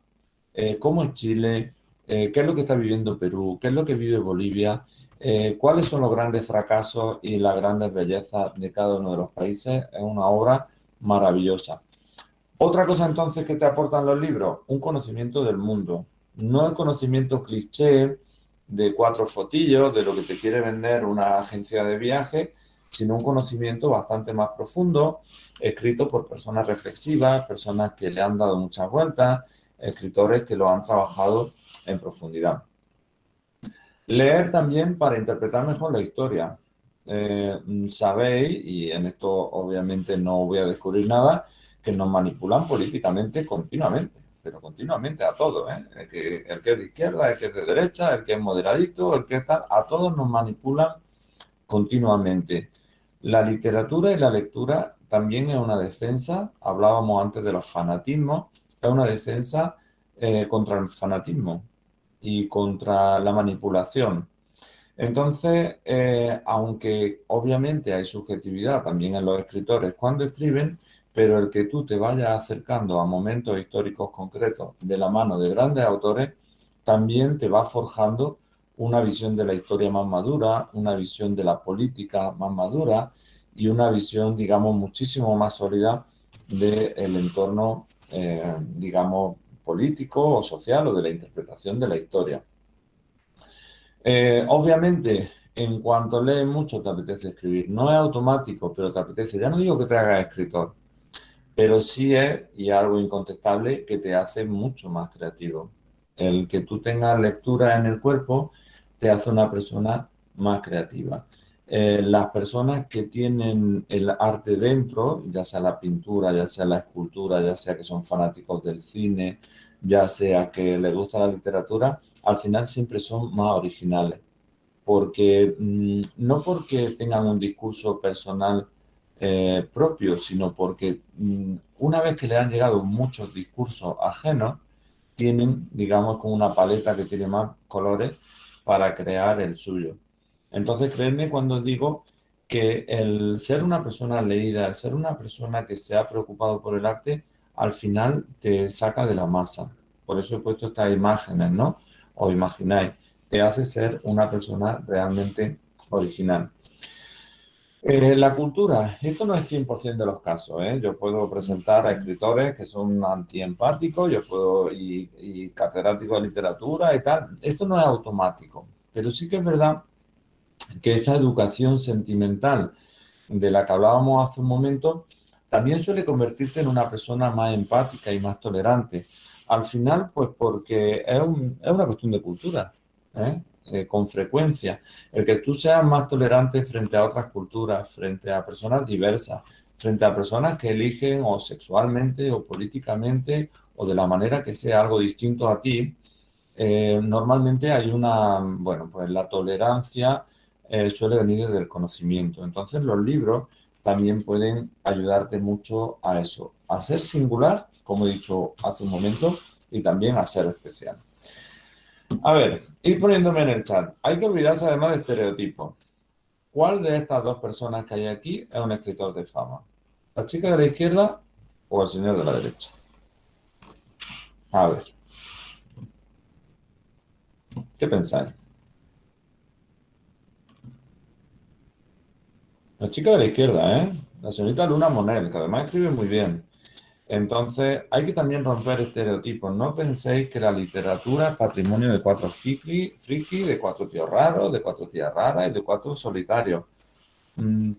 cómo es Chile, qué es lo que está viviendo Perú, qué es lo que vive Bolivia, cuáles son los grandes fracasos y las grandes bellezas de cada uno de los países. Es una obra maravillosa. Otra cosa entonces que te aportan los libros, un conocimiento del mundo. No el conocimiento cliché de 4 fotillos, de lo que te quiere vender una agencia de viaje, sino un conocimiento bastante más profundo, escrito por personas reflexivas, personas que le han dado muchas vueltas, escritores que lo han trabajado en profundidad. Leer también para interpretar mejor la historia. Sabéis, y en esto obviamente no voy a descubrir nada, que nos manipulan políticamente continuamente, pero continuamente a todos, ¿eh? El que es de izquierda, el que es de derecha, el que es moderadito, el que es tal, a todos nos manipulan continuamente. La literatura y la lectura también es una defensa, hablábamos antes de los fanatismos, es una defensa contra el fanatismo y contra la manipulación. Entonces, aunque obviamente hay subjetividad también en los escritores cuando escriben, pero el que tú te vayas acercando a momentos históricos concretos de la mano de grandes autores, también te va forjando una visión de la historia más madura, una visión de la política más madura y una visión, digamos, muchísimo más sólida del entorno, digamos, político o social o de la interpretación de la historia. Obviamente, en cuanto lees mucho te apetece escribir. No es automático, pero te apetece. Ya no digo que te hagas escritor, pero sí es, y algo incontestable, que te hace mucho más creativo. El que tú tengas lectura en el cuerpo te hace una persona más creativa. Las personas que tienen el arte dentro, ya sea la pintura, ya sea la escultura, ya sea que son fanáticos del cine, ya sea que les gusta la literatura, al final siempre son más originales porque no porque tengan un discurso personal propio, sino porque una vez que le han llegado muchos discursos ajenos, tienen, digamos, como una paleta que tiene más colores para crear el suyo. Entonces, créeme cuando digo que el ser una persona leída, el ser una persona que se ha preocupado por el arte, al final te saca de la masa. Por eso he puesto estas imágenes, ¿no? O imagináis, te hace ser una persona realmente original. La cultura, esto no es 100% de los casos, ¿eh? Yo puedo presentar a escritores que son antiempáticos, yo puedo y catedráticos de literatura y tal. Esto no es automático, pero sí que es verdad que esa educación sentimental de la que hablábamos hace un momento también suele convertirte en una persona más empática y más tolerante. Al final, pues porque es una cuestión de cultura, ¿eh? Con frecuencia. El que tú seas más tolerante frente a otras culturas, frente a personas diversas, frente a personas que eligen o sexualmente o políticamente o de la manera que sea algo distinto a ti, normalmente hay bueno, pues la tolerancia suele venir desde el conocimiento. Entonces los libros también pueden ayudarte mucho a eso, a ser singular, como he dicho hace un momento, y también a ser especial. A ver, ir poniéndome en el chat. Hay que olvidarse además de estereotipos. ¿Cuál de estas dos personas que hay aquí es un escritor de fama? ¿La chica de la izquierda o el señor de la derecha? A ver, ¿qué pensáis? La chica de la izquierda, ¿eh? La señorita Luna Monel, que además escribe muy bien. Entonces, hay que también romper estereotipos. No penséis que la literatura es patrimonio de 4 friki, de 4 tíos raros, de 4 tías raras y de 4 solitarios.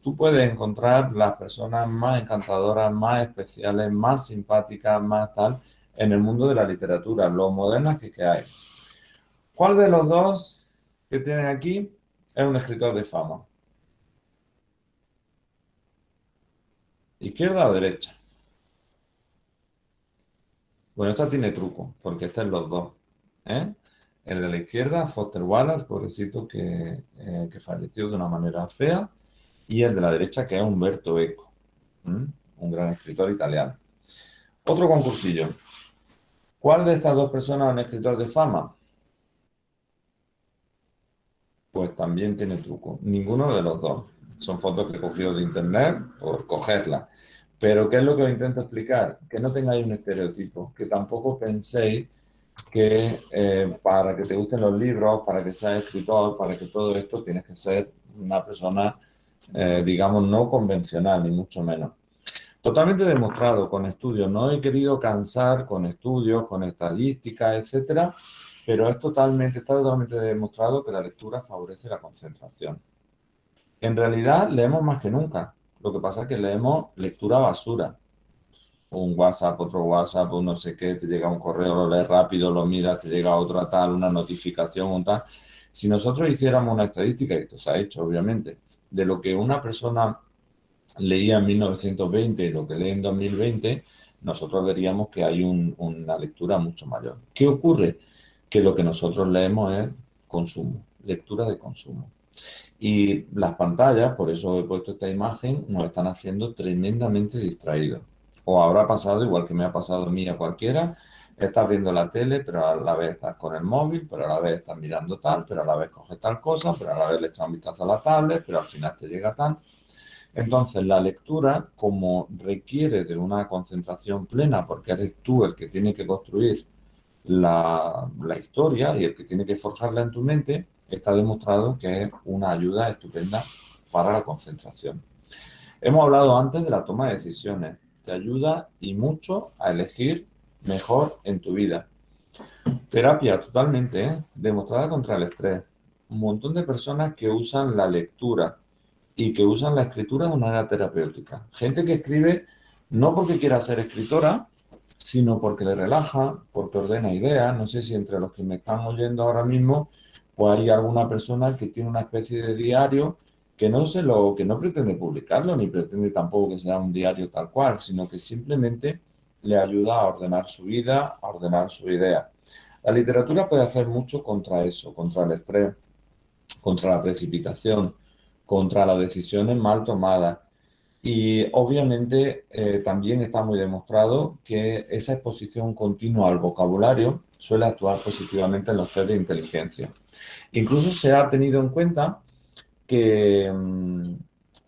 Tú puedes encontrar las personas más encantadoras, más especiales, más simpáticas, más tal, en el mundo de la literatura, lo modernas que hay. ¿Cuál de los dos que tienen aquí es un escritor de fama? ¿Izquierda o derecha? Bueno, esta tiene truco, porque esta es los dos, ¿eh? El de la izquierda, Foster Wallace, pobrecito que falleció de una manera fea, y el de la derecha, que es Umberto Eco, un gran escritor italiano. Otro concursillo. ¿Cuál de estas dos personas es un escritor de fama? Pues también tiene truco. Ninguno de los dos. Son fotos que he cogido de internet por cogerlas. Pero ¿qué es lo que os intento explicar? Que no tengáis un estereotipo, que tampoco penséis que para que te gusten los libros, para que seas escritor, para que todo esto tienes que ser una persona, digamos, no convencional, ni mucho menos. Totalmente demostrado con estudios. No he querido cansar con estudios, con estadísticas, etcétera, pero está totalmente demostrado que la lectura favorece la concentración. En realidad leemos más que nunca. Lo que pasa es que leemos lectura basura. Un WhatsApp, otro WhatsApp, un no sé qué, te llega un correo, lo lees rápido, lo miras, te llega otro tal, una notificación, un tal. Si nosotros hiciéramos una estadística, y esto se ha hecho obviamente, de lo que una persona leía en 1920 y lo que lee en 2020, nosotros veríamos que hay una lectura mucho mayor. ¿Qué ocurre? Que lo que nosotros leemos es consumo, lectura de consumo. Y las pantallas, por eso he puesto esta imagen, nos están haciendo tremendamente distraídos. O habrá pasado, igual que me ha pasado a mí a cualquiera, estás viendo la tele, pero a la vez estás con el móvil, pero a la vez estás mirando tal, pero a la vez coges tal cosa, pero a la vez le echas un vistazo a la tablet, pero al final te llega tal. Entonces, la lectura, como requiere de una concentración plena, porque eres tú el que tiene que construir la historia y el que tiene que forjarla en tu mente, está demostrado que es una ayuda estupenda para la concentración. Hemos hablado antes de la toma de decisiones. Te ayuda y mucho a elegir mejor en tu vida. Terapia totalmente, demostrada contra el estrés. Un montón de personas que usan la lectura y que usan la escritura de una manera terapéutica. Gente que escribe no porque quiera ser escritora, sino porque le relaja, porque ordena ideas. No sé si entre los que me están oyendo ahora mismo, pues hay alguna persona que tiene una especie de diario que no pretende publicarlo, ni pretende tampoco que sea un diario tal cual, sino que simplemente le ayuda a ordenar su vida, a ordenar su idea. La literatura puede hacer mucho contra eso, contra el estrés, contra la precipitación, contra las decisiones mal tomadas. Y obviamente también está muy demostrado que esa exposición continua al vocabulario suele actuar positivamente en los test de inteligencia. Incluso se ha tenido en cuenta que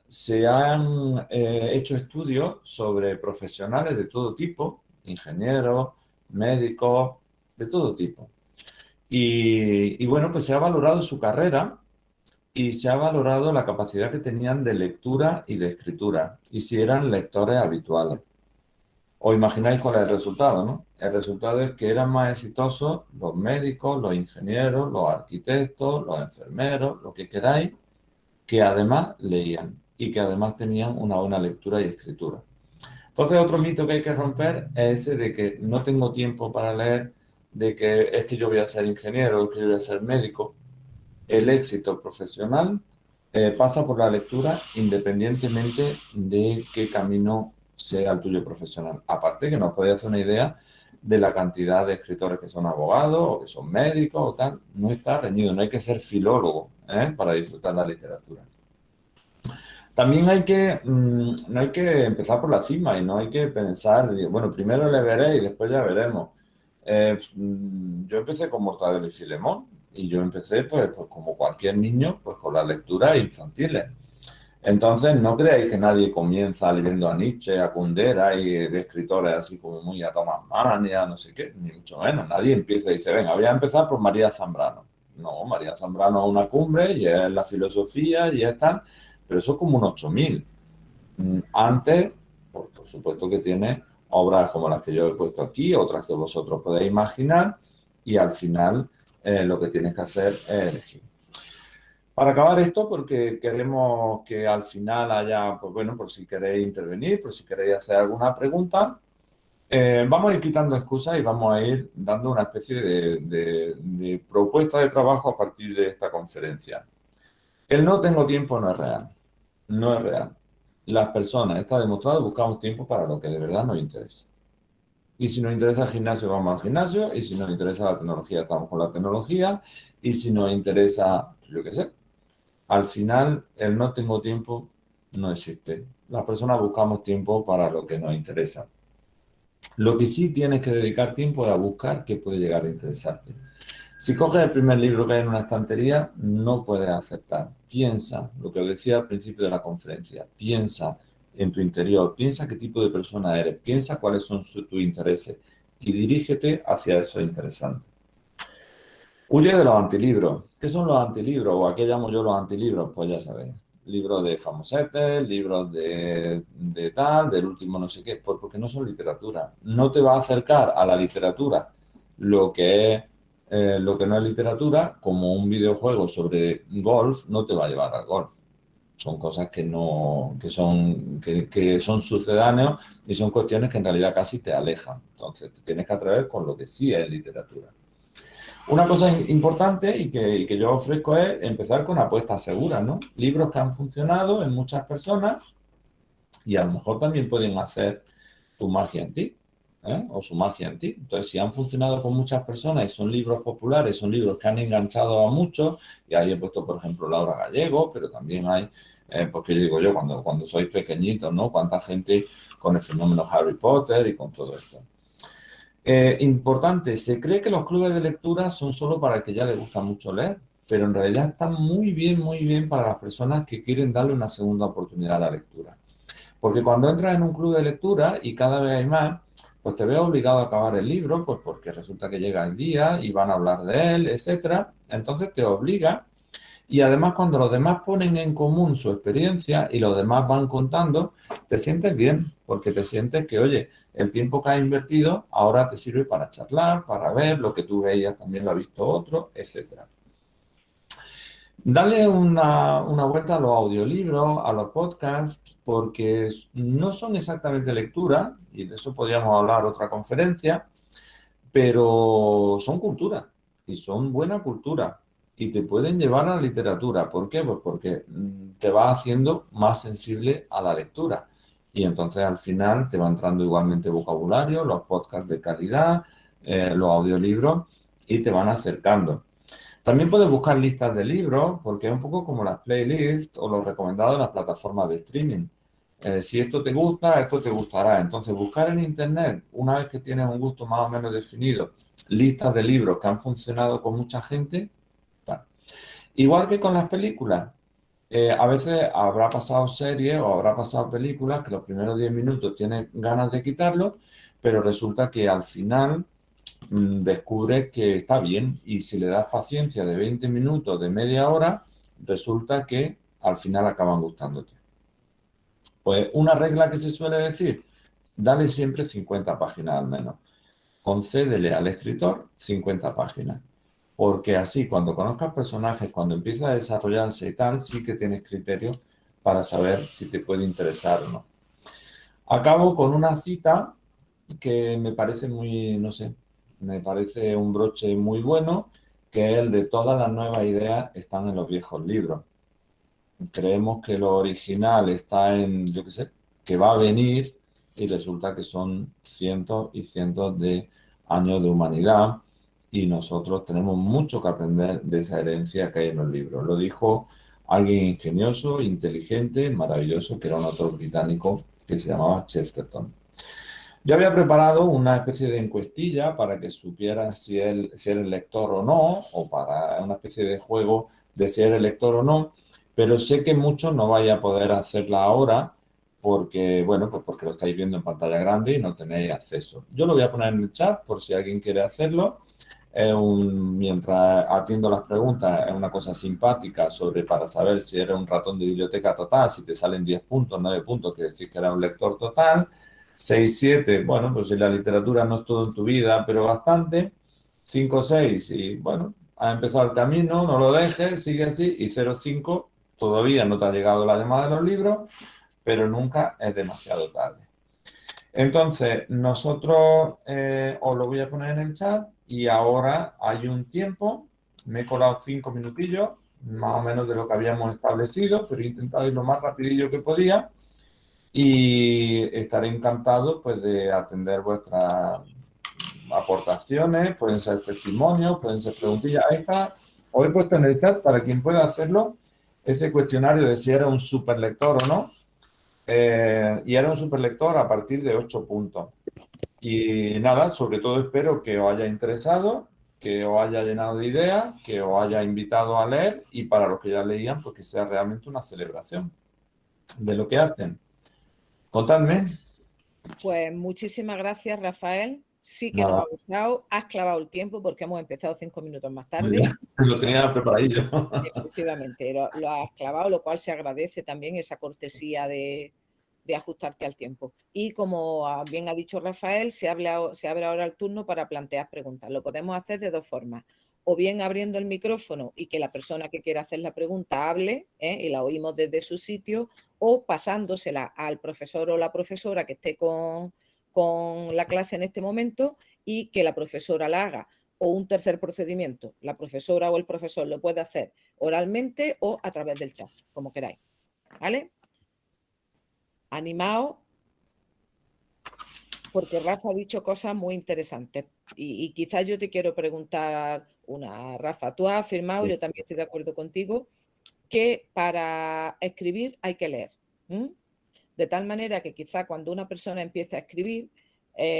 se han hecho estudios sobre profesionales de todo tipo, ingenieros, médicos, de todo tipo. Y bueno, pues se ha valorado su carrera y se ha valorado la capacidad que tenían de lectura y de escritura, y si eran lectores habituales. Os imagináis cuál es el resultado, ¿no? El resultado es que eran más exitosos los médicos, los ingenieros, los arquitectos, los enfermeros, lo que queráis, que además leían y que además tenían una buena lectura y escritura. Entonces, otro mito que hay que romper es ese de que no tengo tiempo para leer, de que es que yo voy a ser ingeniero, es que yo voy a ser médico. El éxito profesional pasa por la lectura independientemente de qué camino sea el tuyo profesional. Aparte que nos podéis hacer una idea de la cantidad de escritores que son abogados o que son médicos o tal. No está reñido, no hay que ser filólogo para disfrutar la literatura. También no hay que empezar por la cima y no hay que pensar, bueno, primero le veré y después ya veremos. Yo empecé con Mortadelo y Filemón y yo empecé pues como cualquier niño pues con las lecturas infantiles. Entonces no creáis que nadie comienza leyendo a Nietzsche, a Kundera y de escritores así como muy a Thomas Mann y a no sé qué, ni mucho menos. Nadie empieza y dice, venga, voy a empezar por María Zambrano. No, María Zambrano es una cumbre y es la filosofía y es tal, pero eso es como un 8000. Antes, por supuesto que tiene obras como las que yo he puesto aquí, otras que vosotros podéis imaginar, y al final lo que tienes que hacer es elegir. Para acabar esto, porque queremos que al final haya, pues bueno, por si queréis intervenir, por si queréis hacer alguna pregunta, vamos a ir quitando excusas y vamos a ir dando una especie de propuesta de trabajo a partir de esta conferencia. El no tengo tiempo no es real. No es real. Las personas, está demostrado, buscamos tiempo para lo que de verdad nos interesa. Y si nos interesa el gimnasio, vamos al gimnasio. Y si nos interesa la tecnología, estamos con la tecnología. Y si nos interesa, yo qué sé, al final el no tengo tiempo no existe. Las personas buscamos tiempo para lo que nos interesa. Lo que sí tienes que dedicar tiempo es a buscar qué puede llegar a interesarte. Si coges el primer libro que hay en una estantería, no puedes aceptar. Piensa, lo que os decía al principio de la conferencia, piensa en tu interior, piensa qué tipo de persona eres, piensa cuáles son tus intereses y dirígete hacia esos interesantes. Huye de los antilibros. ¿Qué son los antilibros? ¿O a qué llamo yo los antilibros? Pues ya sabéis. Libros de famosetes, libros de tal, del último no sé qué, porque no son literatura. No te va a acercar a la literatura lo que es lo que no es literatura, como un videojuego sobre golf, no te va a llevar al golf. Son cosas que son sucedáneos y son cuestiones que en realidad casi te alejan. Entonces, te tienes que atrever con lo que sí es literatura. Una cosa importante y que yo ofrezco es empezar con apuestas seguras, ¿no? Libros que han funcionado en muchas personas y a lo mejor también pueden hacer tu magia en ti, o su magia en ti. Entonces, si han funcionado con muchas personas y son libros populares, son libros que han enganchado a muchos, y ahí he puesto, por ejemplo, Laura Gallego, pero también hay, porque yo digo yo, cuando sois pequeñitos, ¿no? Cuánta gente con el fenómeno Harry Potter y con todo esto. Importante, se cree que los clubes de lectura son solo para el que ya le gusta mucho leer, pero en realidad están muy bien para las personas que quieren darle una segunda oportunidad a la lectura. Porque cuando entras en un club de lectura y cada vez hay más, pues te ves obligado a acabar el libro, pues porque resulta que llega el día y van a hablar de él, etcétera. Entonces te obliga y además cuando los demás ponen en común su experiencia y los demás van contando, te sientes bien, porque te sientes que, oye, el tiempo que has invertido ahora te sirve para charlar, para ver lo que tú veías, también lo ha visto otro, etcétera. Dale una vuelta a los audiolibros, a los podcasts, porque no son exactamente lectura, y de eso podríamos hablar otra conferencia, pero son cultura, y son buena cultura, y te pueden llevar a la literatura. ¿Por qué? Pues porque te va haciendo más sensible a la lectura, y entonces al final te va entrando igualmente vocabulario, los podcasts de calidad, los audiolibros, y te van acercando. También puedes buscar listas de libros, porque es un poco como las playlists o los recomendados de las plataformas de streaming. Si esto te gusta, esto te gustará. Entonces, buscar en Internet, una vez que tienes un gusto más o menos definido, listas de libros que han funcionado con mucha gente, tal. Igual que con las películas. A veces habrá pasado series o habrá pasado películas que los primeros 10 minutos tienes ganas de quitarlo, pero resulta que al final descubres que está bien y si le das paciencia de 20 minutos, de media hora, resulta que al final acaban gustándote. Pues una regla que se suele decir, dale siempre 50 páginas al menos. Concédele al escritor 50 páginas. Porque así, cuando conozcas personajes, cuando empieza a desarrollarse y tal, sí que tienes criterio para saber si te puede interesar o no. Acabo con una cita que me parece muy, no sé, me parece un broche muy bueno, que es el de todas las nuevas ideas están en los viejos libros. Creemos que lo original está en, yo qué sé, que va a venir y resulta que son cientos y cientos de años de humanidad y nosotros tenemos mucho que aprender de esa herencia que hay en los libros. Lo dijo alguien ingenioso, inteligente, maravilloso, que era un autor británico que se llamaba Chesterton. Yo había preparado una especie de encuestilla para que supieras si eres lector o no, o para una especie de juego de si eres lector o no, pero sé que muchos no vais a poder hacerla ahora porque, bueno, pues porque lo estáis viendo en pantalla grande y no tenéis acceso. Yo lo voy a poner en el chat por si alguien quiere hacerlo. Mientras atiendo las preguntas, es una cosa simpática para saber si eres un ratón de biblioteca total, si te salen 10 puntos, 9 puntos, quiere decir que eres un lector total. 6, 7, bueno, pues si la literatura no es todo en tu vida, pero bastante. 5, 6 y bueno, has empezado el camino, no lo dejes, sigue así. Y 0, 5, todavía no te ha llegado la llamada de los libros, pero nunca es demasiado tarde. Entonces, nosotros os lo voy a poner en el chat y ahora hay un tiempo, me he colado 5 minutillos, más o menos de lo que habíamos establecido, pero he intentado ir lo más rapidillo que podía y estaré encantado pues de atender vuestras aportaciones, pueden ser testimonios, pueden ser preguntillas. Ahí está, os he puesto en el chat para quien pueda hacerlo ese cuestionario de si era un superlector o no. Y era un superlector a partir de 8 puntos. Y nada, sobre todo espero que os haya interesado, que os haya llenado de ideas, que os haya invitado a leer y para los que ya leían, pues que sea realmente una celebración de lo que hacen. Contadme. Pues muchísimas gracias, Rafael. Sí que nos Nada. ha gustado. Has clavado el tiempo porque hemos empezado 5 minutos más Muy tarde. bien, lo tenía preparadillo. Efectivamente, lo has clavado, lo cual se agradece también esa cortesía de ajustarte al tiempo. Y como bien ha dicho Rafael, se abre ahora el turno para plantear preguntas. Lo podemos hacer de dos formas. O bien abriendo el micrófono y que la persona que quiera hacer la pregunta hable y la oímos desde su sitio, o pasándosela al profesor o la profesora que esté con la clase en este momento y que la profesora la haga. O un tercer procedimiento, la profesora o el profesor lo puede hacer oralmente o a través del chat, como queráis. ¿Vale? Animaos, porque Rafa ha dicho cosas muy interesantes y quizás yo te quiero preguntar una, Rafa, tú has afirmado, yo también estoy de acuerdo contigo, que para escribir hay que leer. De tal manera que quizá cuando una persona empieza a escribir,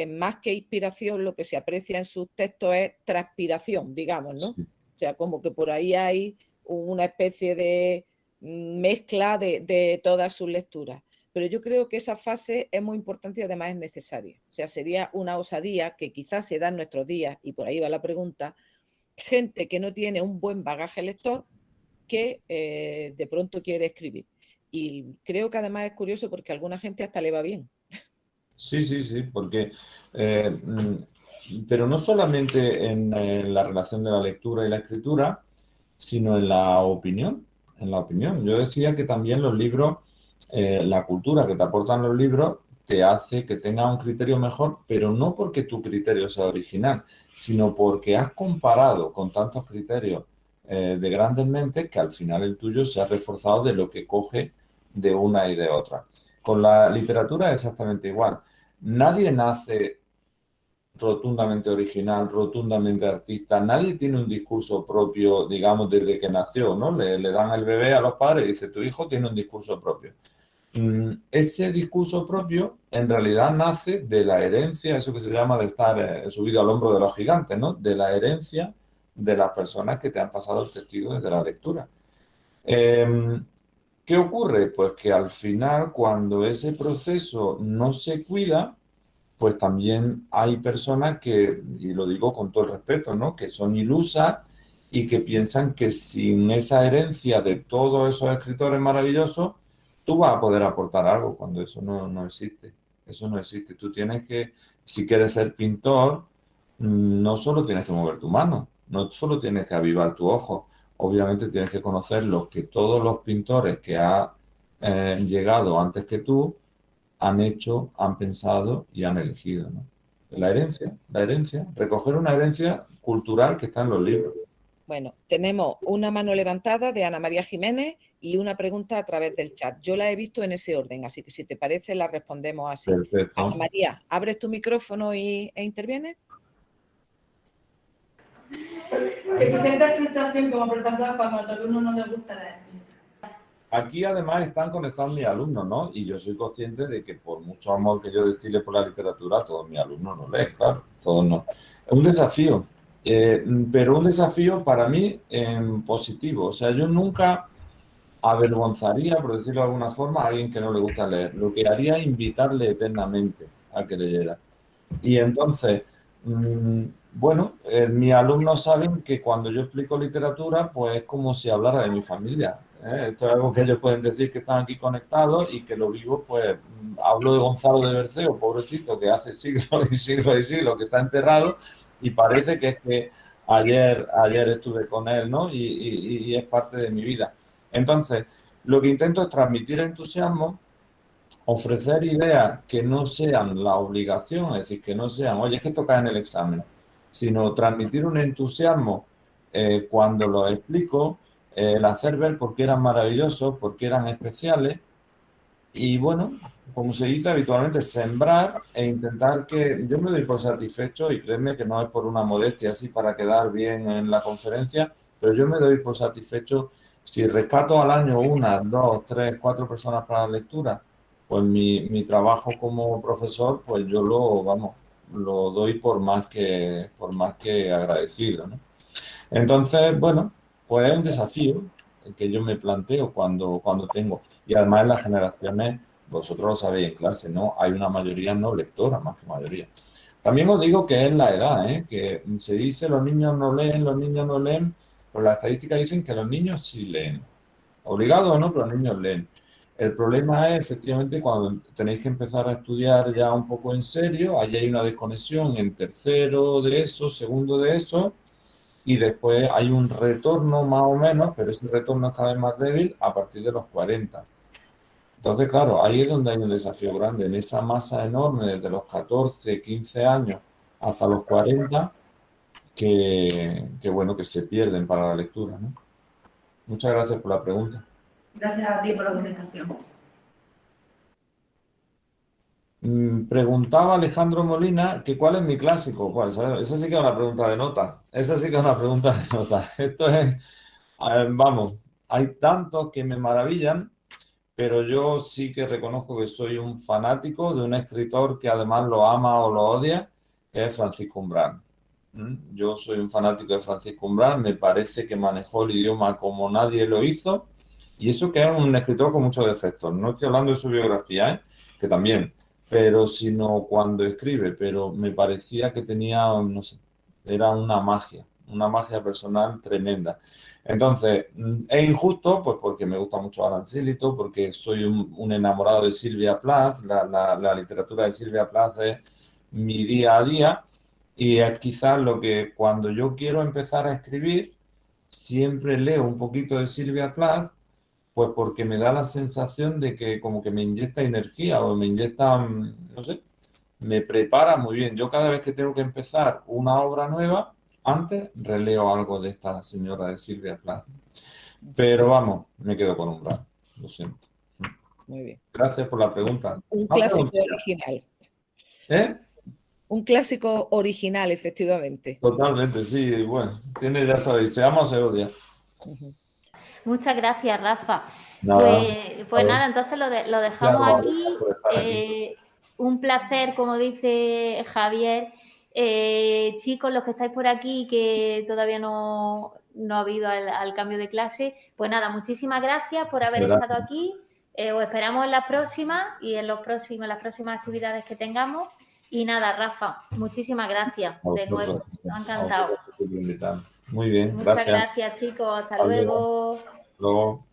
más que inspiración, lo que se aprecia en sus textos es transpiración, digamos, ¿no? Sí. O sea, como que por ahí hay una especie de mezcla de todas sus lecturas. Pero yo creo que esa fase es muy importante y además es necesaria. O sea, sería una osadía que quizás se da en nuestros días, y por ahí va la pregunta, gente que no tiene un buen bagaje lector que de pronto quiere escribir. Y creo que además es curioso porque a alguna gente hasta le va bien. Sí, sí, sí, porque, pero no solamente en la relación de la lectura y la escritura, sino en la opinión, en la opinión. Yo decía que también los libros, la cultura que te aportan los libros, te hace que tengas un criterio mejor, pero no porque tu criterio sea original, sino porque has comparado con tantos criterios de grandes mentes que al final el tuyo se ha reforzado de lo que coge de una y de otra. Con la literatura es exactamente igual. Nadie nace rotundamente original, rotundamente artista. Nadie tiene un discurso propio, digamos, desde que nació, ¿no? Le dan el bebé a los padres y dice, tu hijo tiene un discurso propio. Ese discurso propio en realidad nace de la herencia, eso que se llama de estar subido al hombro de los gigantes, ¿no? De la herencia de las personas que te han pasado el testigo desde la lectura. ¿Qué ocurre? Pues que al final, cuando ese proceso no se cuida, pues también hay personas que, y lo digo con todo el respeto, ¿no? Que son ilusas y que piensan que sin esa herencia de todos esos escritores maravillosos, tú vas a poder aportar algo cuando eso no existe. Eso no existe. Tú tienes que, si quieres ser pintor, no solo tienes que mover tu mano, no solo tienes que avivar tu ojo, obviamente tienes que conocer lo que todos los pintores que han llegado antes que tú han hecho, han pensado y han elegido, ¿no? La herencia, recoger una herencia cultural que está en los libros. Bueno, tenemos una mano levantada de Ana María Jiménez y una pregunta a través del chat. Yo la he visto en ese orden, así que si te parece la respondemos así. Perfecto. Ana María, ¿abres tu micrófono e intervienes? Que se sienta frustración como profesor cuando a tu alumno no le gusta leer. Aquí además están conectados mis alumnos, ¿no? Y yo soy consciente de que por mucho amor que yo destile por la literatura, todos mis alumnos no leen, claro, todos no. Es un desafío, pero un desafío para mí positivo. O sea, yo nunca avergonzaría, por decirlo de alguna forma, a alguien que no le gusta leer. Lo que haría es invitarle eternamente a que leyera. Y entonces, bueno, mis alumnos saben que cuando yo explico literatura, pues es como si hablara de mi familia. Esto es algo que ellos pueden decir que están aquí conectados y que lo vivo, pues hablo de Gonzalo de Berceo, pobrecito, que hace siglos y siglos y siglos que está enterrado y parece que es que ayer estuve con él, ¿no? Y es parte de mi vida. Entonces, lo que intento es transmitir entusiasmo, ofrecer ideas que no sean la obligación, es decir, que no sean, oye, es que esto cae en el examen, sino transmitir un entusiasmo cuando lo explico, el hacer ver por qué eran maravillosos, por qué eran especiales y bueno, como se dice habitualmente, sembrar e intentar que yo me doy por satisfecho y créeme que no es por una modestia así para quedar bien en la conferencia, pero yo me doy por satisfecho si rescato al año una, dos, tres, cuatro personas para la lectura, pues mi trabajo como profesor, pues yo vamos, lo doy por más que agradecido, ¿no? Entonces, bueno, pues es un desafío el que yo me planteo cuando tengo. Y además en las generaciones, vosotros lo sabéis en clase, ¿no? Hay una mayoría no lectora, más que mayoría. También os digo que es la edad, ¿eh? Que se dice los niños no leen, pero las estadísticas dicen que los niños sí leen. Obligados o no, pero los niños leen. El problema es efectivamente cuando tenéis que empezar a estudiar ya un poco en serio, ahí hay una desconexión en tercero de eso, segundo de eso, y después hay un retorno más o menos, pero ese retorno es cada vez más débil a partir de los 40. Entonces, claro, ahí es donde hay un desafío grande, en esa masa enorme desde los 14, 15 años hasta los 40, que bueno, que se pierden para la lectura, ¿no? Muchas gracias por la pregunta. Gracias a ti por la contestación. Preguntaba Alejandro Molina que cuál es mi clásico. Pues esa sí que es una pregunta de nota. Esa sí que es una pregunta de nota. Esto es, vamos, hay tantos que me maravillan, pero yo sí que reconozco que soy un fanático de un escritor que además lo ama o lo odia, que es Francisco Umbral. Yo soy un fanático de Francisco Umbral, me parece que manejó el idioma como nadie lo hizo, y eso que es un escritor con muchos defectos. No estoy hablando de su biografía, que también, pero sino cuando escribe, pero me parecía que tenía, no sé, era una magia personal tremenda. Entonces, es injusto, pues porque me gusta mucho Arancilito, porque soy un enamorado de Silvia Plath, la literatura de Silvia Plath es mi día a día, y es quizás lo que cuando yo quiero empezar a escribir, siempre leo un poquito de Silvia Plath, pues porque me da la sensación de que como que me inyecta energía o me inyecta, no sé, me prepara muy bien. Yo cada vez que tengo que empezar una obra nueva, antes releo algo de esta señora de Silvia Plath. Pero vamos, me quedo con Umbral, lo siento. Muy bien. Gracias por la pregunta. Un clásico original. ¿Eh? Un clásico original, efectivamente. Totalmente, sí. Bueno, tiene, ya sabéis, se ama o se odia. Muchas gracias, Rafa. Nada. Pues nada, entonces lo dejamos Claro, aquí. por estar aquí. Un placer, como dice Javier. Chicos, los que estáis por aquí, que todavía no ha habido al cambio de clase, pues nada, muchísimas gracias por haber estado aquí. Os esperamos en las próximas y en las próximas actividades que tengamos. Y nada, Rafa, muchísimas gracias de nuevo. Me ha encantado. Muy bien, Muchas gracias. gracias, chicos. Hasta luego. Luego.